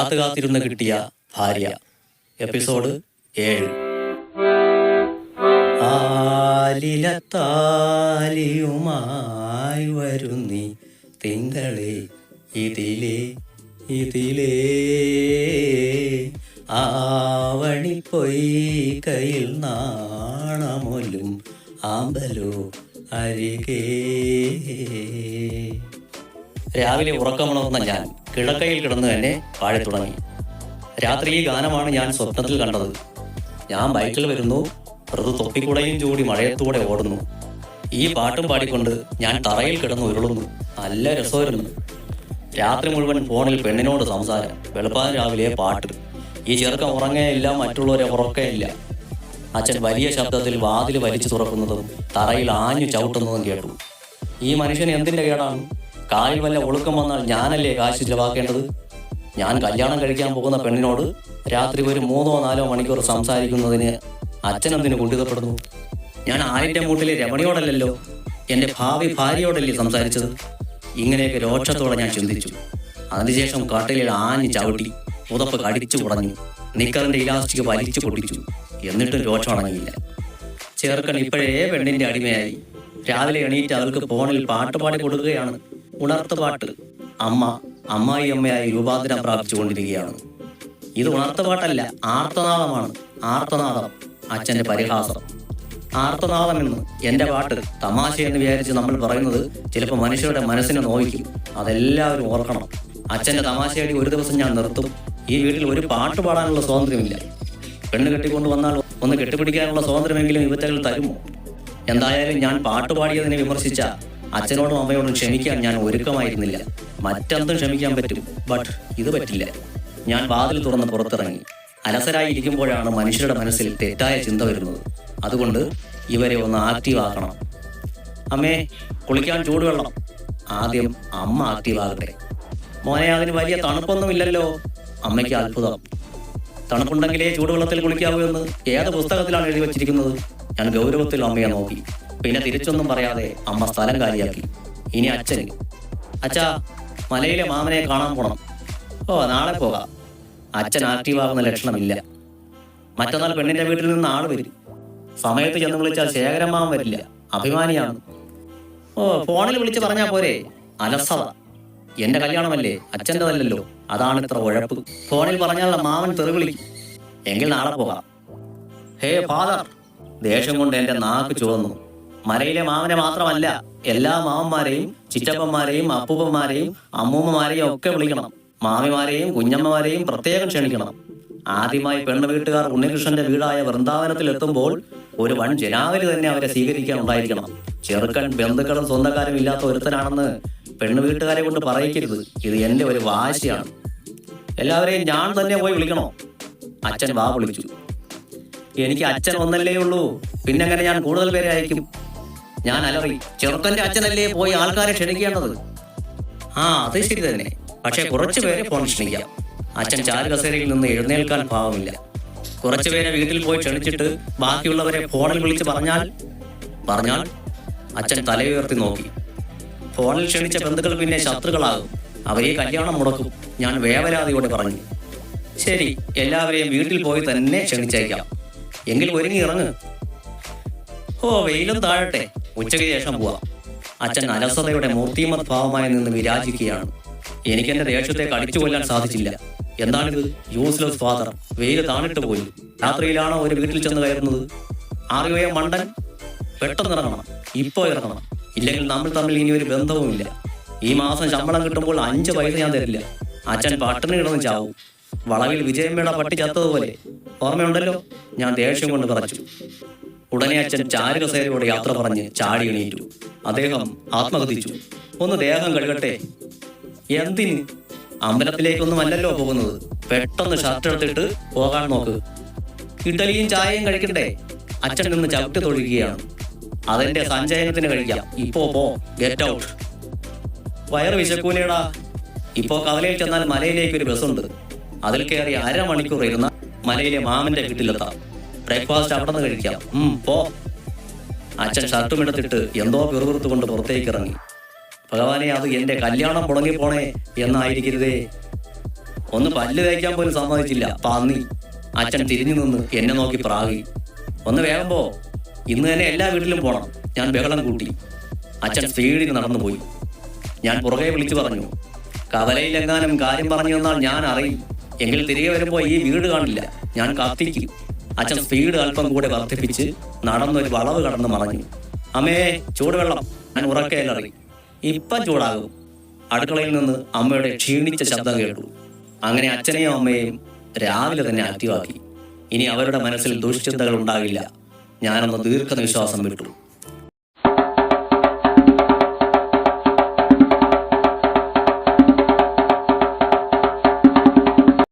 കാത്തുകാത്തിരുന്ന് കിട്ടിയ ഭാര്യ. എപ്പിസോഡ് 7. ആലിലത്താലിയുമായി വരുന്നി തിങ്കളെ ഇതിലേ ഇതിലേ ആവണിപ്പൊയ് കയ്യിൽ നാണമൊല്ലും ആമ്പലോ അരികേ. രാവിലെ ഉറക്കമുണർന്ന ഞാൻ കിടക്കയിൽ കിടന്ന് തന്നെ പാടി തുടങ്ങി. രാത്രി ഈ ഗാനമാണ് ഞാൻ സ്വപ്നത്തിൽ കണ്ടത്. ഞാൻ ബൈക്കിൽ വരുന്നു, വെറുതെ തൊപ്പിക്കുടയും ചൂടി മഴയത്തൂടെ ഓടുന്നു. ഈ പാട്ടും പാടിക്കൊണ്ട് ഞാൻ തറയിൽ കിടന്ന് ഉരുളുന്നു. നല്ല രസമായിരുന്നു. രാത്രി മുഴുവൻ ഫോണിൽ പെണ്ണിനോട് സംസാരം, വെളുപ്പാൻ രാവിലെ പാട്ട്. ഈ ചെറുക്കം ഉറങ്ങേയില്ല, മറ്റുള്ളവരെ ഉറക്കേയില്ല. അച്ഛൻ വലിയ ശബ്ദത്തിൽ വാതിൽ വലിച്ചു തുറക്കുന്നതും തറയിൽ ആഞ്ഞു ചവിട്ടുന്നതും കേട്ടു. ഈ മനുഷ്യന് എന്തിൻ്റെ കേടാണ്? കാലിൽ വല്ല ഒളുക്കം വന്നാൽ ഞാനല്ലേ കാശ് ചിലവാക്കേണ്ടത്? ഞാൻ കല്യാണം കഴിക്കാൻ പോകുന്ന പെണ്ണിനോട് രാത്രി ഒരു 3-4 മണിക്കൂർ സംസാരിക്കുന്നതിന് അച്ഛനെന്തിന് കുണ്ടിതപ്പെടുന്നു? ഞാൻ ആലിൻ്റെ മൂട്ടിലെ രമണിയോടല്ലല്ലോ, എൻ്റെ ഭാവി ഭാര്യയോടല്ലേ സംസാരിച്ചത്. ഇങ്ങനെയൊക്കെ രോക്ഷത്തോടെ ഞാൻ ചിന്തിച്ചു. അതിനുശേഷം കട്ടിലിൽ ആഞ്ഞ് ചവിട്ടി പുതപ്പ് കടിച്ചു കുടഞ്ഞു. നിക്കറിൻ്റെ ഇലാസ്റ്റിക് വലിച്ചു പൊട്ടിച്ചു. എന്നിട്ടും രോക്ഷം അടങ്ങിയില്ല. ചെറുക്കൻ ഇപ്പോഴേ പെണ്ണിൻ്റെ അടിമയായി. രാവിലെ എണീറ്റ് അവൾക്ക് ഫോണിൽ പാട്ട് പാടി കൊടുക്കുകയാണ്. ഉണർത്ത് പാട്ട്. അമ്മായി അമ്മയായി രൂപാന്തരം പ്രാപിച്ചുകൊണ്ടിരിക്കുകയാണ്. ഇത് ഉണർത്ത് പാട്ടല്ല, ആർത്തനാദമാണ്. ആർത്തനാദം. അച്ഛൻ്റെ പരിഹാസം. ആർത്തനാദമെന്ന് എൻ്റെ പാട്ട് തമാശയെന്ന് വിചാരിച്ച് നമ്മൾ പറയുന്നത് ചിലപ്പോൾ മനുഷ്യരുടെ മനസ്സിനെ നോവിക്കും. അതെല്ലാവരും ഓർക്കണം. അച്ഛൻ്റെ തമാശയടി ഒരു ദിവസം ഞാൻ നിർത്തും. ഈ വീട്ടിൽ ഒരു പാട്ട് പാടാനുള്ള സ്വാതന്ത്ര്യമില്ല. പെണ്ണ് കെട്ടിക്കൊണ്ട് വന്നാൽ ഒന്ന് കെട്ടിപ്പിടിക്കാനുള്ള സ്വാതന്ത്ര്യമെങ്കിലും ഇവറ്റകൾ തരുമോ? എന്തായാലും ഞാൻ പാട്ട് പാടിയതിനെ വിമർശിച്ച അച്ഛനോടും അമ്മയോടും ക്ഷമിക്കാൻ ഞാൻ ഒരുക്കമായിരുന്നില്ല. മറ്റെന്തും ക്ഷമിക്കാൻ പറ്റും, ബട്ട് ഇത് പറ്റില്ല. ഞാൻ വാതിൽ തുറന്ന് പുറത്തിറങ്ങി. അലസരായി ഇരിക്കുമ്പോഴാണ് മനുഷ്യരുടെ മനസ്സിൽ തെറ്റായ ചിന്ത വരുന്നത്. അതുകൊണ്ട് ഇവരെ ഒന്ന് ആക്റ്റീവ് ആക്കണം. അമ്മേ, കുളിക്കാൻ ചൂടുവെള്ളം. ആദ്യം അമ്മ ആക്റ്റീവ് ആകട്ടെ. മോനെ, അതിന് വലിയ തണുപ്പൊന്നുമില്ലല്ലോ. അമ്മയ്ക്ക് അത്ഭുതം. തണുപ്പുണ്ടെങ്കിലേ ചൂടുവെള്ളത്തിൽ കുളിക്കാവൂ എന്ന് ഏത് പുസ്തകത്തിലാണ് എഴുതി വച്ചിരിക്കുന്നത്? ഞാൻ ഗൗരവത്തിൽ അമ്മയെ നോക്കി. പിന്നെ തിരിച്ചൊന്നും പറയാതെ അമ്മ സ്ഥലം കാലിയാക്കി. ഇനി അച്ഛന്. അച്ഛാ, മലയിലെ മാമനെ കാണാൻ പോണം. ഓ, നാളെ പോകാം. അച്ഛൻ ആക്റ്റീവാകുന്ന ലക്ഷണമില്ല. മറ്റന്നാൾ പെണ്ണിന്റെ വീട്ടിൽ നിന്ന് ആള് വരും. സമയത്ത് ചെന്ന് വിളിച്ചാൽ ശേഖരൻ മാമൻ വരില്ല. അഭിമാനിയാണ്. ഓ, ഫോണിൽ വിളിച്ച് പറഞ്ഞാൽ പോരെ? അലസത. എന്റെ കല്യാണമല്ലേ, അച്ഛൻ്റെതല്ലല്ലോ. അതാണ് ഇത്ര ഉഴപ്പ്. ഫോണിൽ പറഞ്ഞാൽ മാമൻ തെറി വിളിക്കും. എങ്കിൽ നാളെ പോകാം. ഹേ ഫാദർ. ദേഷ്യം കൊണ്ട് എന്റെ നാക്ക് ചുവന്നു. മലയിലെ മാമനെ മാത്രമല്ല, എല്ലാ മാമന്മാരെയും ചിറ്റപ്പന്മാരെയും അപ്പൂപ്പന്മാരെയും അമ്മൂമ്മമാരെയും ഒക്കെ വിളിക്കണം. മാമിമാരെയും കുഞ്ഞമ്മമാരെയും പ്രത്യേകം ക്ഷണിക്കണം. ആദ്യമായി പെണ്ണ് വീട്ടുകാർ ഉണ്ണികൃഷ്ണന്റെ വീടായ വൃന്ദാവനത്തിൽ എത്തുമ്പോൾ ഒരു വൻ ജനാവലി തന്നെ അവരെ സ്വീകരിക്കാൻ ഉണ്ടായിരിക്കണം. ചെറുക്കൻ ബന്ധുക്കളും സ്വന്തക്കാരും ഇല്ലാത്ത ഒരുത്തനാണെന്ന് പെണ്ണ് വീട്ടുകാരെ കൊണ്ട് പറയിക്കരുത്. ഇത് എന്റെ ഒരു വാശിയാണ്. എല്ലാവരെയും ഞാൻ തന്നെ പോയി വിളിക്കണോ? അച്ഛൻ വാ വിളിച്ചു. എനിക്ക് അച്ഛൻ ഒന്നല്ലേ ഉള്ളൂ, പിന്നെങ്ങനെ ഞാൻ കൂടുതൽ പേരെ അയക്കും? ഞാൻ അലറി. ചെറുക്കന്റെ അച്ഛനല്ലേ പോയി ആൾക്കാരെ ക്ഷണിക്കേണ്ടത്? ആ, അത് ശരി തന്നെ. പക്ഷെ കുറച്ചു പേരെ ഫോൺ ക്ഷണിക്കാം. അച്ഛൻ ചാരുകസേരയിൽ നിന്ന് എഴുന്നേൽക്കാൻ ഭാവമില്ല. കുറച്ചുപേരെ വീട്ടിൽ പോയി ക്ഷണിച്ചിട്ട് ബാക്കിയുള്ളവരെ ഫോണിൽ വിളിച്ച് പറഞ്ഞാൽ അച്ഛൻ തലയുയർത്തി നോക്കി. ഫോണിൽ ക്ഷണിച്ച ബന്ധുക്കൾ പിന്നെ ശത്രുക്കളാകും. അവരെ കല്യാണം മുടക്കും. ഞാൻ വേവലാതിയോടെ പറഞ്ഞു. ശരി, എല്ലാവരെയും വീട്ടിൽ പോയി തന്നെ ക്ഷണിച്ചേക്കാം. എങ്കിൽ ഒരുങ്ങി ഇറങ്ങ്. ഓ, വെയിലും താഴട്ടെ, ഉച്ചയ്ക്ക് ശേഷം പോവാം. അച്ഛൻ അലസതയുടെ മൂർത്തിമത് ഭാവമായി നിന്ന് വിരാജിക്കുകയാണ്. എനിക്കെന്റെ ദേഷ്യത്തെ കടിച്ചു കൊല്ലാൻ സാധിച്ചില്ല. എന്താണിത്? Useless father. വെയിൽ താണിട്ട് പോയി. രാത്രിയിലാണോ ഒരു വീട്ടിൽ ചെന്ന് കയറുന്നത്? അറിയോ മണ്ടൻ? പെട്ടെന്ന് ഇറങ്ങണം. ഇപ്പോൾ ഇറങ്ങണം. ഇല്ലെങ്കിൽ നമ്മൾ തമ്മിൽ ഇനി ഒരു ബന്ധവുമില്ല. ഈ മാസം ശമ്പളം കിട്ടുമ്പോൾ 5 പൈസ ഞാൻ തരില്ല. അച്ഛൻ പട്ടിണി കിടന്ന് ചാവും. വളവിൽ വിജയമ്മയുടെ പട്ടി ചത്തതുപോലെ. ഓർമ്മയുണ്ടല്ലോ? ഞാൻ ദേഷ്യം കൊണ്ട് പറച്ചു. ഉടനെ അച്ഛൻ ചാരുകസേരയോട് യാത്ര പറഞ്ഞ് ചാടി എണീറ്റു. അദ്ദേഹം ആത്മഹതിച്ചു. ഒന്ന് ദേഹം കഴുകട്ടെ. എന്തിന്? അമ്പലത്തിലേക്കൊന്നും അല്ലല്ലോ പോകുന്നത്. പെട്ടെന്ന് ഷർട്ട് എടുത്തിട്ട് പോകാൻ നോക്ക്. ഇഡലിയും ചായയും കഴിക്കണ്ടേ? അച്ഛൻ നിന്ന് ചവിട്ടി തൊഴിക്കുകയാണ്. അതെന്റെ സഞ്ചയനത്തിന് കഴിക്കാം. ഇപ്പോ പോ, ഗെറ്റ് ഔട്ട്. വയറ് വിശക്കൂലേടാ. ഇപ്പോ കവലയിൽ ചെന്നാൽ മലയിലേക്ക് ഒരു ബസ്സുണ്ട്. അതിൽ കയറി 1/2 മണിക്കൂർ ഇരുന്ന മലയിലെ മാമന്റെ വീട്ടിലെത്താം. ബ്രേക്ക്ഫാസ്റ്റ് അവിടെ നിന്ന് കഴിക്കാം. പോ. അച്ഛൻ ഷർട്ടും എടുത്തിട്ട് എന്തോ പിറുപിറുത്തുകൊണ്ട് പുറത്തേക്ക് ഇറങ്ങി. ഭഗവാനെ, അത് എന്റെ കല്യാണം മുടങ്ങിപ്പോണേ എന്നായിരിക്കരുതേ. ഒന്ന് പല്ല് തേക്കാൻ പോലും സമ്മതിച്ചില്ല പന്നി. അച്ഛൻ തിരിഞ്ഞു നിന്ന് എന്നെ നോക്കി പ്രാകി. ഒന്ന് വേഗം പോ, ഇന്ന് തന്നെ എല്ലാ വീട്ടിലും പോണം. ഞാൻ ബഹളം കൂട്ടി. അച്ഛൻ സ്പീഡിൽ നടന്നു പോയി. ഞാൻ പുറകെ വിളിച്ചു പറഞ്ഞു, കവലയിലെങ്ങാനും കാര്യം പറഞ്ഞു തന്നാൽ ഞാൻ അറിയും. എങ്കിൽ തിരികെ വരുമ്പോൾ ഈ വീട് കാണില്ല, ഞാൻ കത്തിക്കും. അച്ഛൻ സ്പീഡ് അല്പം കൂടെ വർദ്ധിപ്പിച്ച് നടന്നൊരു വളവ് കടന്ന് മറഞ്ഞു. അമ്മേ, ചൂടുവെള്ളം. ഞാൻ ഉറക്കെ അലറി. ഇപ്പം ചൂടാകും. അടുക്കളയിൽ നിന്ന് അമ്മയുടെ ക്ഷീണിച്ച ശബ്ദം കേട്ടു. അങ്ങനെ അച്ഛനെയും അമ്മയെയും രാവിലെ തന്നെ ആക്റ്റീവാക്കി. ഇനി അവരുടെ മനസ്സിൽ ദുഷ്ചിന്തകൾ ഉണ്ടാകില്ല. ഞാനൊന്ന് ദീർഘനിശ്വാസം വിട്ടു.